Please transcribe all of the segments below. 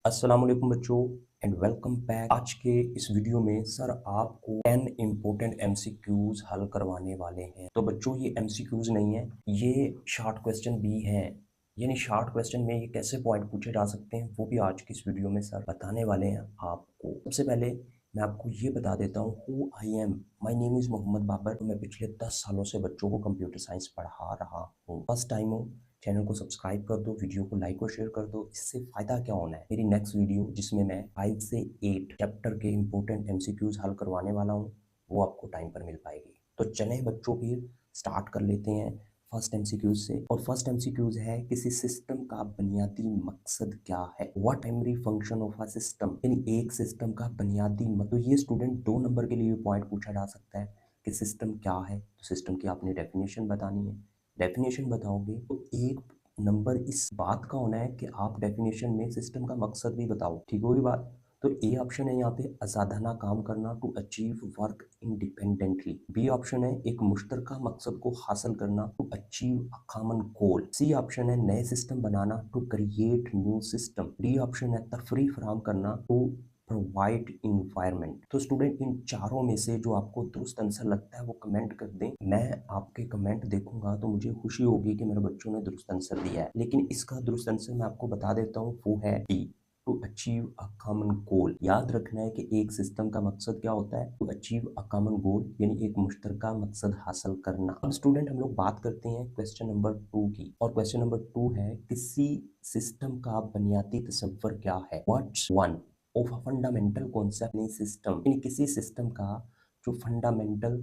अस्सलाम वालेकुम बच्चों एंड वेलकम बैक। आज के इस वीडियो में सर आपको 10 इम्पोर्टेंट एमसीक्यूज हल करवाने वाले हैं। तो बच्चों ये एमसीक्यूज नहीं है, ये शॉर्ट क्वेश्चन भी हैं। यानी शॉर्ट क्वेश्चन में ये कैसे पॉइंट पूछे जा सकते हैं वो भी आज की इस वीडियो में सर बताने वाले हैं आपको। सबसे पहले मैं आपको ये बता देता हूँ who I am. My name is Mohammad Babar. तो मैं पिछले 10 सालों से बच्चों को कंप्यूटर साइंस पढ़ा रहा हूँ। फर्स्ट टाइम हो, चैनल को सब्सक्राइब कर दो, वीडियो को लाइक और शेयर कर दो। इससे फ़ायदा क्या होना है, मेरी नेक्स्ट वीडियो जिसमें मैं 5 से 8 चैप्टर के इंपॉर्टेंट एमसीक्यूज हल करवाने वाला हूँ वो आपको टाइम पर मिल पाएगी। तो चलें बच्चों फिर स्टार्ट कर लेते हैं फर्स्ट एमसीक्यूज से। और फर्स्ट एमसीक्यूज है किसी सिस्टम का बुनियादी मकसद क्या है। What primary function of a system, यानी एक सिस्टम का बुनियादी मकसद। तो ये स्टूडेंट 2 नंबर के लिए पॉइंट पूछा जा सकता है कि सिस्टम क्या है। तो सिस्टम की आपने डेफिनेशन बतानी है। डेफिनेशन बताओगे तो 1 नंबर इस बात का होना है कि आप डेफिनेशन में सिस्टम का मकसद भी बताओ। ठीक होगी बात। तो ए ऑप्शन है यहाँ पे आजादाना काम करना, to achieve work independently. B option है एक मुश्तरका मकसद को हासिल करना, to achieve a common goal. C option है नए सिस्टम बनाना, to create new system. D option है तफरीह फराहम करना, टू प्रोवाइड इन्वायरमेंट। तो स्टूडेंट इन चारों में से जो आपको दुरुस्त आंसर लगता है वो कमेंट कर दें। मैं आपके कमेंट देखूंगा तो मुझे खुशी होगी कि मेरे बच्चों ने दुरुस्त आंसर दिया है। लेकिन इसका दुरुस्त आंसर मैं आपको बता देता हूँ, वो है D, to achieve a common goal. याद रखना है कि एक सिस्टम का मकसद क्या होता है, to achieve a common goal, यानी एक मुश्तरका मकसद हासिल करना। अब स्टूडेंट हम लोग बात करते हैं क्वेश्चन नंबर 2 की। और क्वेश्चन नंबर 2 है किसी सिस्टम का बुनियादी तस्वर क्या है। What's one of a fundamental concept in system, यानी किसी सिस्टम का जो फंडामेंटल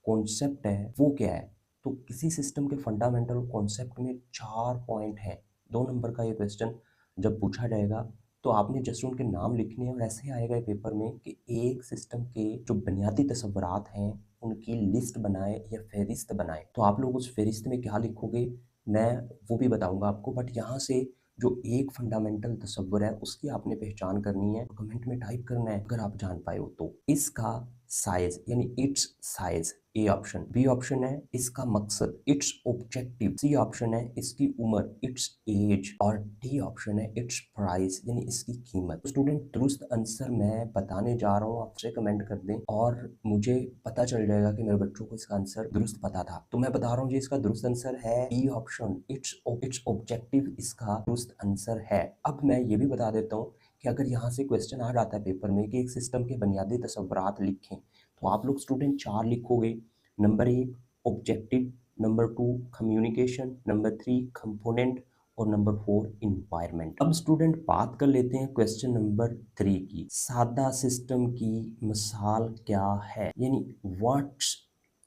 कॉन्सेप्ट है वो क्या है। तो किसी सिस्टम के फंडामेंटल कॉन्सेप्ट में 4 पॉइंट हैं। 2 नंबर का ये क्वेश्चन जब पूछा जाएगा तो आपने जस्ट उनके नाम लिखने हैं और ऐसे आएगा ये पेपर में कि एक सिस्टम के जो बुनियादी तस्वुरात हैं उनकी लिस्ट बनाए या फहरिस्त बनाए। तो आप लोग उस फहरिस्त में क्या लिखोगे मैं वो भी बताऊंगा आपको, बट यहाँ से जो एक फंडामेंटल तस्वर है उसकी आपने पहचान करनी है। कमेंट में टाइप करना है अगर आप जान पाए हो तो। इसका साइज यानी its size A option. B option है इसका मकसद, इट्स ऑब्जेक्टिव। सी ऑप्शन है इसकी उम्र, इट्स एज। और डी ऑप्शन है इट्स प्राइस, यानी इसकी कीमत। स्टूडेंट दुरुस्त आंसर मैं बताने जा रहा हूँ, आपसे कमेंट कर दें और मुझे पता चल जाएगा कि मेरे बच्चों को इसका आंसर दुरुस्त पता था। तो मैं बता रहा हूँ जी इसका दुरुस्त आंसर है बी ऑप्शन, इट्स ऑब्जेक्टिव इसका दुरुस्त आंसर है। अब मैं ये भी बता देता हूँ कि अगर यहाँ से क्वेश्चन आ जाता है पेपर में कि एक सिस्टम के बुनियादी तस्वुरात लिखें तो आप लोग स्टूडेंट 4 लिखोगे। Number 1 objective, number 2 communication, number 3 component और नंबर 4 इन्वायरमेंट। अब स्टूडेंट बात कर लेते हैं क्वेश्चन नंबर 3 की। सादा सिस्टम की मिसाल क्या है, यानी what's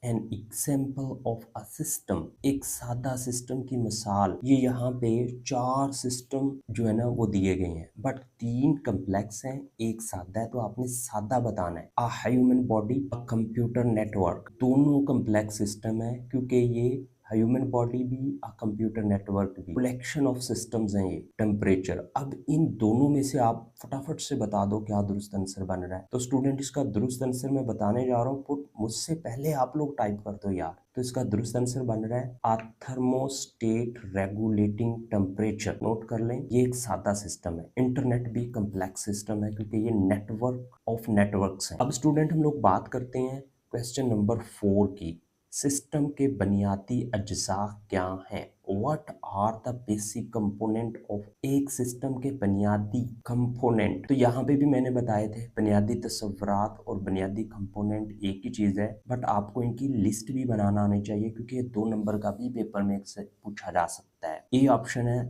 an example of a system. एक सादा सिस्टम की मिसाल, ये यहाँ पे 4 सिस्टम जो है ना वो दिए गए हैं, बट 3 कम्प्लेक्स हैं, एक सादा है। तो आपने सादा बताना है। A human body, a computer network. दोनों कम्प्लेक्स सिस्टम है क्योंकि ये ह्यूमन बॉडी भी अ कंप्यूटर नेटवर्क भी कलेक्शन ऑफ सिस्टम्स हैं ये। टेम्परेचर, अब इन दोनों में से आप फटाफट से बता दो क्या दुरुस्त आंसर बन रहा है। तो स्टूडेंट इसका दुरुस्त आंसर मैं बताने जा रहा हूँ, पुट मुझसे पहले आप लोग टाइप कर दो यार। तो इसका दुरुस्त आंसर बन रहा है आ थर्मोस्टेट रेगुलेटिंग टेम्परेचर। नोट कर लें ये एक सादा सिस्टम है। इंटरनेट भी कम्प्लेक्स सिस्टम है क्योंकि ये नेटवर्क ऑफ नेटवर्क्स है। अब स्टूडेंट हम लोग बात करते हैं क्वेश्चन नंबर 4 की। सिस्टम के बुनियादी अज्जा क्या हैं। What are the basic component of, एक सिस्टम के बुनियादी कंपोनेंट। तो यहाँ पे भी मैंने बताए थे बुनियादी तस्वुरात और बुनियादी कंपोनेंट एक ही चीज़ है, बट आपको इनकी लिस्ट भी बनाना आनी चाहिए क्योंकि ये 2 नंबर का भी पेपर में एक से पूछा जा सकता है। ए ऑप्शन है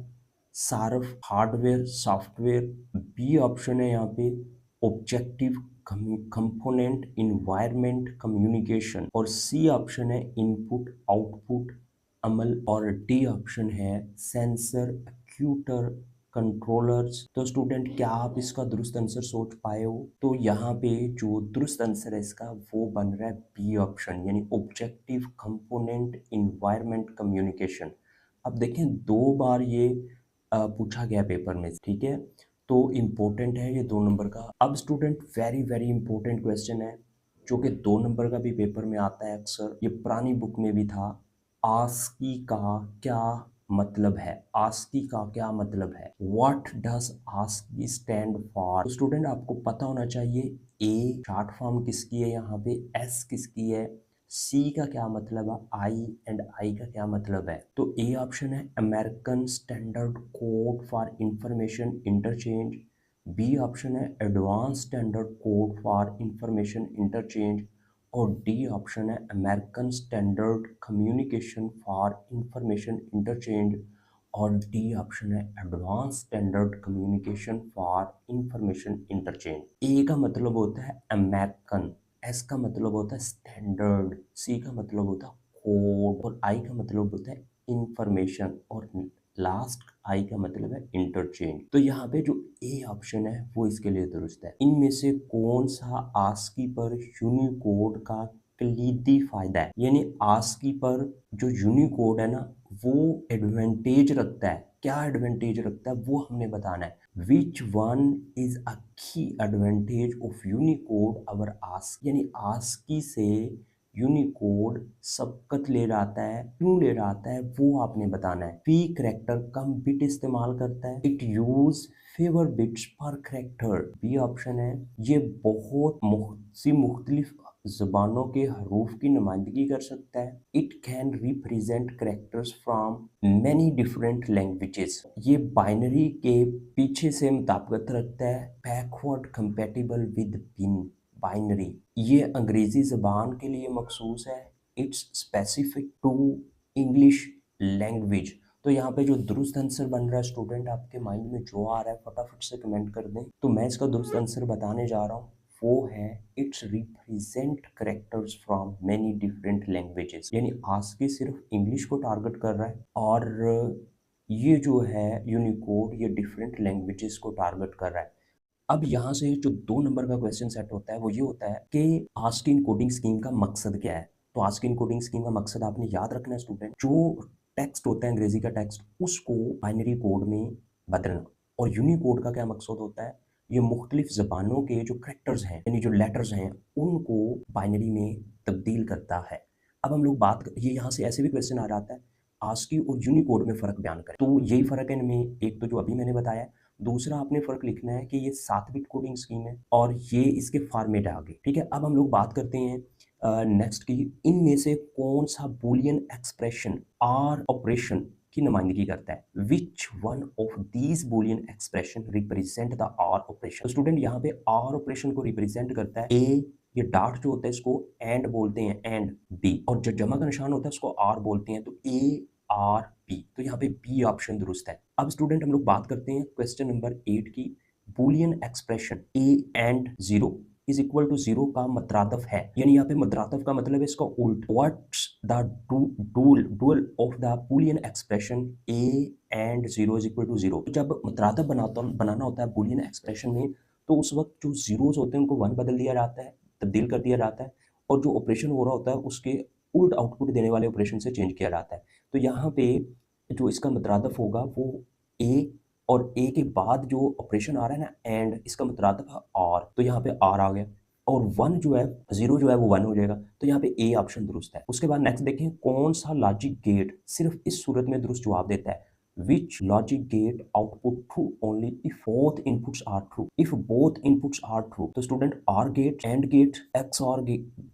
सार्फ हार्डवेयर सॉफ्टवेयर। बी ऑप्शन है यहाँ पे ऑब्जेक्टिव कंपोनेंट इन्वायरमेंट कम्युनिकेशन। और सी ऑप्शन है इनपुट आउटपुट अमल। और डी ऑप्शन है सेंसर एक्यूटर कंट्रोलर्स। तो स्टूडेंट क्या आप इसका दुरुस्त आंसर सोच पाए हो। तो यहाँ पे जो दुरुस्त आंसर है इसका वो बन रहा है बी ऑप्शन, यानी ऑब्जेक्टिव कंपोनेंट इन्वायरमेंट कम्युनिकेशन। अब देखें 2 बार ये पूछा गया पेपर में, ठीक है। तो इम्पोर्टेंट है ये 2 नंबर का। अब student very very important question है जो कि 2 नंबर का भी पेपर में आता है अक्सर, ये पुरानी बुक में भी था। आस्की का क्या मतलब है? आस्की का क्या मतलब है? What does ASCII stand for? तो स्टूडेंट आपको पता होना चाहिए ए शॉर्ट फॉर्म किसकी है, यहाँ पे एस किसकी है, सी का क्या मतलब है, आई एंड आई का क्या मतलब है। तो ए ऑप्शन है American standard code for information interchange, B option है advance standard code for information interchange और डी ऑप्शन है American standard communication for information interchange और डी ऑप्शन है advance standard communication for information interchange. A का मतलब होता है American, S का मतलब होता है स्टैंडर्ड, सी का मतलब होता है कोड और आई का मतलब होता है इंफॉर्मेशन और लास्ट आई का मतलब है इंटरचेंज। तो यहाँ पे जो ए ऑप्शन है वो इसके लिए दुरुस्त है। इनमें से कौन सा आस्की पर यूनिकोड का कलीदी फायदा है, यानी आस्की पर जो यूनिकोड है ना वो एडवांटेज रखता है। क्या एडवांटेज रखता है वो हमने बताना है। विच वन इज अ की advantage of Unicode our ask, यानी आस्की से यूनिकोड सबकत ले जाता है, क्यों ले जाता है वो आपने बताना है। पी करेक्टर कम बिट इस्तेमाल करता है, इट यूज फेवर बिट्स पर करेक्टर। बी ऑप्शन है ये बहुत मुख्तलिफ ज़बानों के हरूफ की नुमाइंदगी कर सकता है। It can represent characters from many different languages, ये बाइनरी के पीछे से मुताबिकत रखता है। Backward compatible with bin binary, ये अंग्रेजी ज़बान के लिए मखसूस है। It's specific to English language. तो यहाँ पे जो दुरुस्त आंसर बन रहा है स्टूडेंट, आपके माइंड में जो आ रहा है फटाफट से कमेंट कर दें। तो मैं इसका दुरुस्त आंसर बताने जा रहा हूँ, वो है it's represent characters from many different languages, यानी आस्की सिर्फ इंग्लिश को टारगेट कर रहा है और ये जो है यूनिकोड ये डिफरेंट लैंग्वेजेस को टारगेट कर रहा है। अब यहाँ से जो 2 नंबर का क्वेश्चन सेट होता है वो ये होता है कि आस्की इनकोडिंग स्कीम का मकसद क्या है। तो आस्की इनकोडिंग स्कीम का मकसद आपने याद रखना है स्टूडेंट, जो टेक्स्ट होता है अंग्रेजी का टेक्स्ट उसको बाइनरी कोड में बदलना। और यूनिकोड का क्या मकसद होता है, ये मुख्तलिफ ज़बानों के जो करेक्टर्स हैं यानी जो लेटर्स हैं उनको बाइनरी में तब्दील करता है। अब हम लोग बात ये यहाँ से ऐसे भी क्वेश्चन आ जाता है आस्की और यूनिकोड में फ़र्क बयान करें। तो यही फ़र्क है इनमें, एक तो जो अभी मैंने बताया है, दूसरा आपने फ़र्क लिखना है कि ये 7 बिट कोडिंग स्कीम है और ये इसके फॉर्मेट है आगे, ठीक है। अब हम लोग बात करते हैं नेक्स्ट की, इनमें से कौन सा बूलियन एक्सप्रेशन आर ऑपरेशन की नुमाइंदगी करता है। Which one of these Boolean expression represent the OR operation. तो स्टूडेंट यहाँ पे आर ऑपरेशन को रिप्रेजेंट करता है ए, ये डॉट जो होता है इसको एंड बोलते हैं, एंड बी, और जो जमा का निशान होता है उसको आर बोलते हैं, तो ए आर बी। तो यहाँ पे बी ऑप्शन दुरुस्त है। अब स्टूडेंट हम लोग बात करते हैं क्वेश्चन नंबर 8 की। Boolean expression A and 0 is equal to 0 का मतरादफ है, यानी यहाँ पे मतरादफ का मतलब है इसका उल्ट। What's the dual of the Boolean expression A and 0 is equal to 0। जब मतरादफ बनाना होता है बूलियन एक्सप्रेशन में, तो उस वक्त जो जीरोस होते हैं उनको 1 बदल दिया जाता है, तब्दील कर दिया जाता है, और जो ऑपरेशन हो रहा होता है उसके उल्ट आउटपुट देने वाले ऑपरेशन से चेंज किया जाता है। तो यहाँ पे जो इसका मुतरादफ होगा वो ए, और ए के बाद जो ऑपरेशन आ रहा है ना एंड, इसका मुतरादफ है आर, तो यहाँ पे आर आ गया, और 1 जो है 0 जो है वो 1 हो जाएगा, तो यहाँ पे ए ऑप्शन दुरुस्त है। उसके बाद नेक्स्ट देखें कौन सा लॉजिक गेट सिर्फ इस सूरत में दुरुस्त जवाब देता है। Which logic gate output true only if both inputs are true? If both inputs are true, तो student OR gate, AND gate, XOR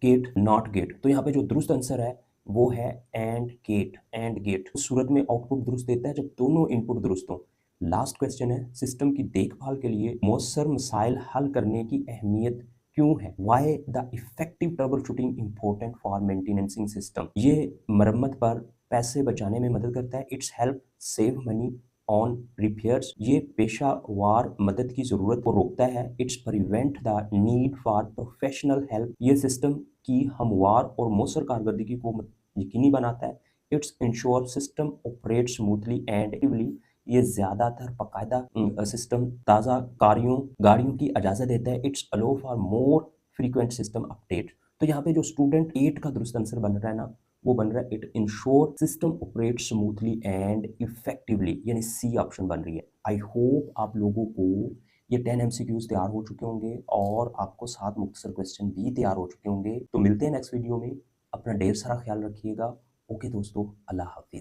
gate, NOT gate. तो यहाँ पे जो दुरुस्त आंसर है वो है एंड गेट, एंड गेट उस सूरत में आउटपुट दुरुस्त देता है जब दोनों इनपुट दुरुस्त हो। लास्ट क्वेश्चन है सिस्टम की देखभाल के लिए मौसर मसाइल हल करने की अहमियत क्यों है। Why the effective troubleshooting important for maintaining system, ये मरम्मत पर पैसे बचाने में मदद करता है। It's help save money on repairs, ये पेशावार मदद की ज़रूरत को रोकता है। It's prevent the need for professional help, ये सिस्टम की हमवार और मौसर कारकर्दगी को यकीनी बनाता है। It's ensure system operate smoothly and actively, ये ज़्यादातर बाकायदा सिस्टम ताज़ा गाड़ियों की इजाज़त देता है। It's allow for more frequent system update. तो यहाँ पे जो स्टूडेंट 8 का दुरुस्त आंसर बन रहा है ना वो बन रहा है it ensure system operate smoothly and effectively, यानी सी ऑप्शन बन रही है। आई होप आप लोगों को ये 10 एमसीक्यूज तैयार हो चुके होंगे और आपको 7 मुख्तसर क्वेश्चन भी तैयार हो चुके होंगे। तो मिलते हैं नेक्स्ट वीडियो में, अपना ढेर सारा ख्याल रखिएगा। ओके दोस्तों, अल्लाह हाफिज़।